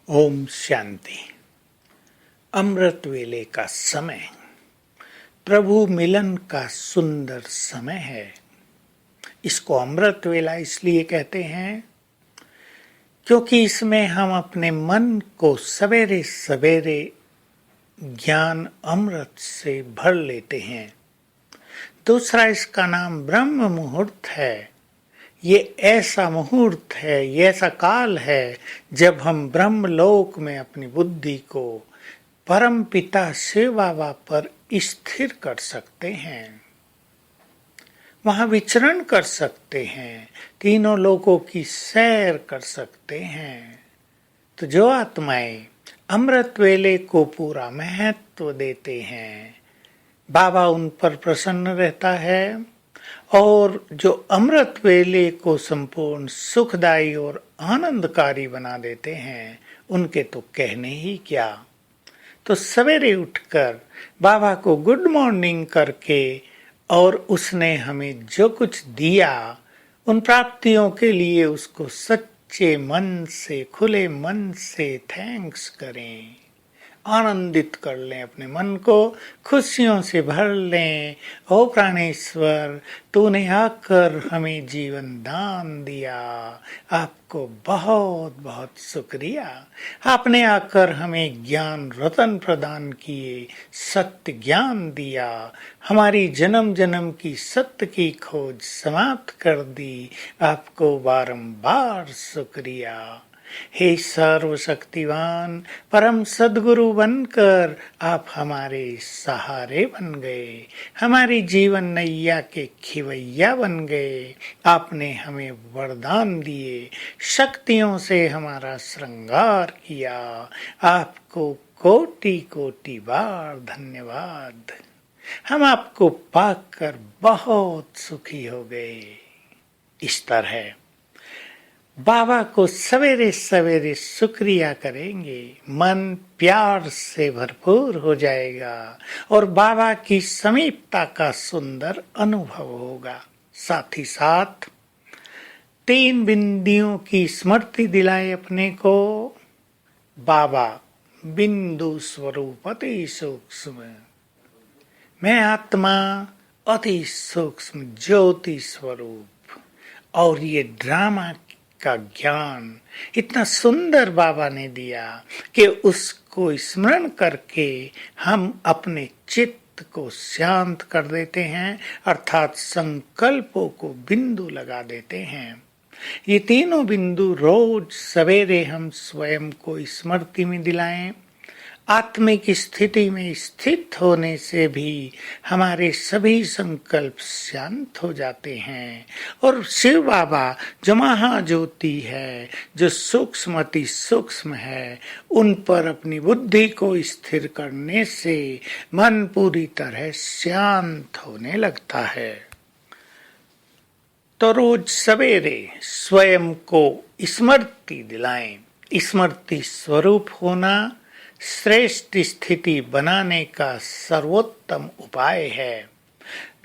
ओम शांति। अमृत वेले का समय प्रभु मिलन का सुंदर समय है। इसको अमृत वेला इसलिए कहते हैं क्योंकि इसमें हम अपने मन को सवेरे सवेरे ज्ञान अमृत से भर लेते हैं। दूसरा इसका नाम ब्रह्म मुहूर्त है। ये ऐसा मुहूर्त है, ये ऐसा काल है जब हम ब्रह्मलोक में अपनी बुद्धि को परम पिता शिव बाबा पर स्थिर कर सकते हैं, वहां विचरण कर सकते हैं, तीनों लोकों की सैर कर सकते हैं। तो जो आत्माएं अमृत वेले को पूरा महत्व देते हैं, बाबा उन पर प्रसन्न रहता है और जो अमृत वेले को संपूर्ण सुखदायी और आनंदकारी बना देते हैं, उनके तो कहने ही क्या। तो सवेरे उठकर बाबा को गुड मॉर्निंग करके और उसने हमें जो कुछ दिया उन प्राप्तियों के लिए उसको सच्चे मन से, खुले मन से थैंक्स करें, आनंदित कर लें, अपने मन को खुशियों से भर लें। ओ प्राणेश्वर, तूने आकर हमें जीवन दान दिया, आपको बहुत बहुत शुक्रिया। आपने आकर हमें ज्ञान रतन प्रदान किए, सत्य ज्ञान दिया, हमारी जन्म जन्म की सत्य की खोज समाप्त कर दी। आपको बारंबार शुक्रिया। हे सर्वशक्तिवान परम सद्गुरु बनकर आप हमारे सहारे बन गए, हमारी जीवन नैया के खिवैया बन गए। आपने हमें वरदान दिए, शक्तियों से हमारा श्रृंगार किया। आपको कोटि कोटि बार धन्यवाद। हम आपको पाकर बहुत सुखी हो गए। इस तरह बाबा को सवेरे सवेरे शुक्रिया करेंगे, मन प्यार से भरपूर हो जाएगा और बाबा की समीपता का सुंदर अनुभव होगा। साथ ही साथ 3 बिंदियों की स्मृति दिलाए अपने को। बाबा बिंदु स्वरूप अति सूक्ष्म, मैं आत्मा अति सूक्ष्म ज्योति स्वरूप। और ये ड्रामा का ज्ञान इतना सुंदर बाबा ने दिया कि उसको स्मरण करके हम अपने चित्त को शांत कर देते हैं, अर्थात संकल्पों को बिंदु लगा देते हैं। ये तीनों बिंदु रोज सवेरे हम स्वयं को स्मृति में दिलाएं। आत्मिक स्थिति में स्थित होने से भी हमारे सभी संकल्प शांत हो जाते हैं और शिव बाबा जो महाज्योति है, जो सूक्ष्म अति सूक्ष्म है, उन पर अपनी बुद्धि को स्थिर करने से मन पूरी तरह शांत होने लगता है। तो रोज सवेरे स्वयं को स्मृति दिलाएं। स्मृति स्वरूप होना श्रेष्ठ स्थिति बनाने का सर्वोत्तम उपाय है।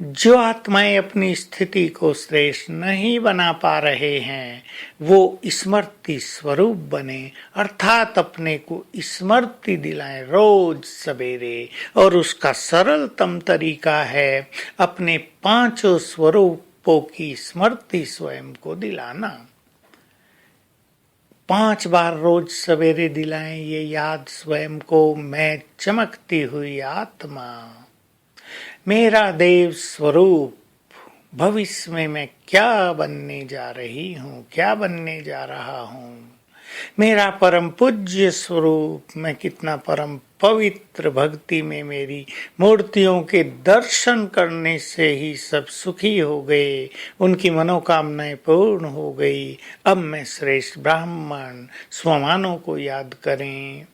जो आत्माएं अपनी स्थिति को श्रेष्ठ नहीं बना पा रहे हैं, वो स्मृति स्वरूप बने, अर्थात अपने को स्मृति दिलाएं रोज सवेरे। और उसका सरलतम तरीका है अपने 5 स्वरूपों की स्मृति स्वयं को दिलाना। 5 बार रोज सवेरे दिलाएं ये याद स्वयं को, मैं चमकती हुई आत्मा, मेरा देव स्वरूप, भविष्य में मैं क्या बनने जा रही हूँ, क्या बनने जा रहा हूँ, मेरा परम पूज्य स्वरूप, मैं कितना परम पवित्र, भक्ति में मेरी मूर्तियों के दर्शन करने से ही सब सुखी हो गए, उनकी मनोकामनाएं पूर्ण हो गई। अब मैं श्रेष्ठ ब्राह्मण, स्वमानों को याद करें,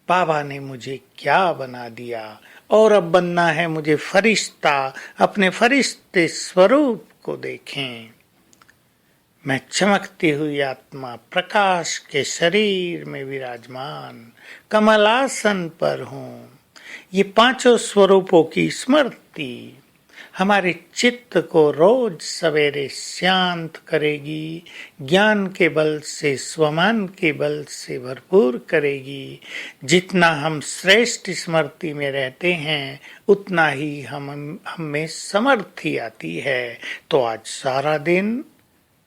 बाबा ने मुझे क्या बना दिया और अब बनना है मुझे फरिश्ता। अपने फरिश्ते स्वरूप को देखें। मैं चमकती हुई आत्मा प्रकाश के शरीर में विराजमान कमलासन पर हूँ। ये 5 स्वरूपों की स्मृति हमारे चित्त को रोज सवेरे शांत करेगी, ज्ञान के बल से, स्वमान के बल से भरपूर करेगी। जितना हम श्रेष्ठ स्मृति में रहते हैं उतना ही हमें समर्थी आती है। तो आज सारा दिन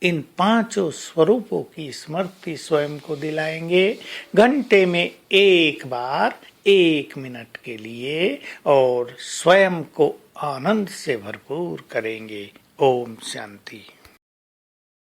इन पांचों स्वरूपों की स्मृति स्वयं को दिलाएंगे, घंटे में एक बार 1 मिनट के लिए, और स्वयं को आनंद से भरपूर करेंगे। ओम शांति।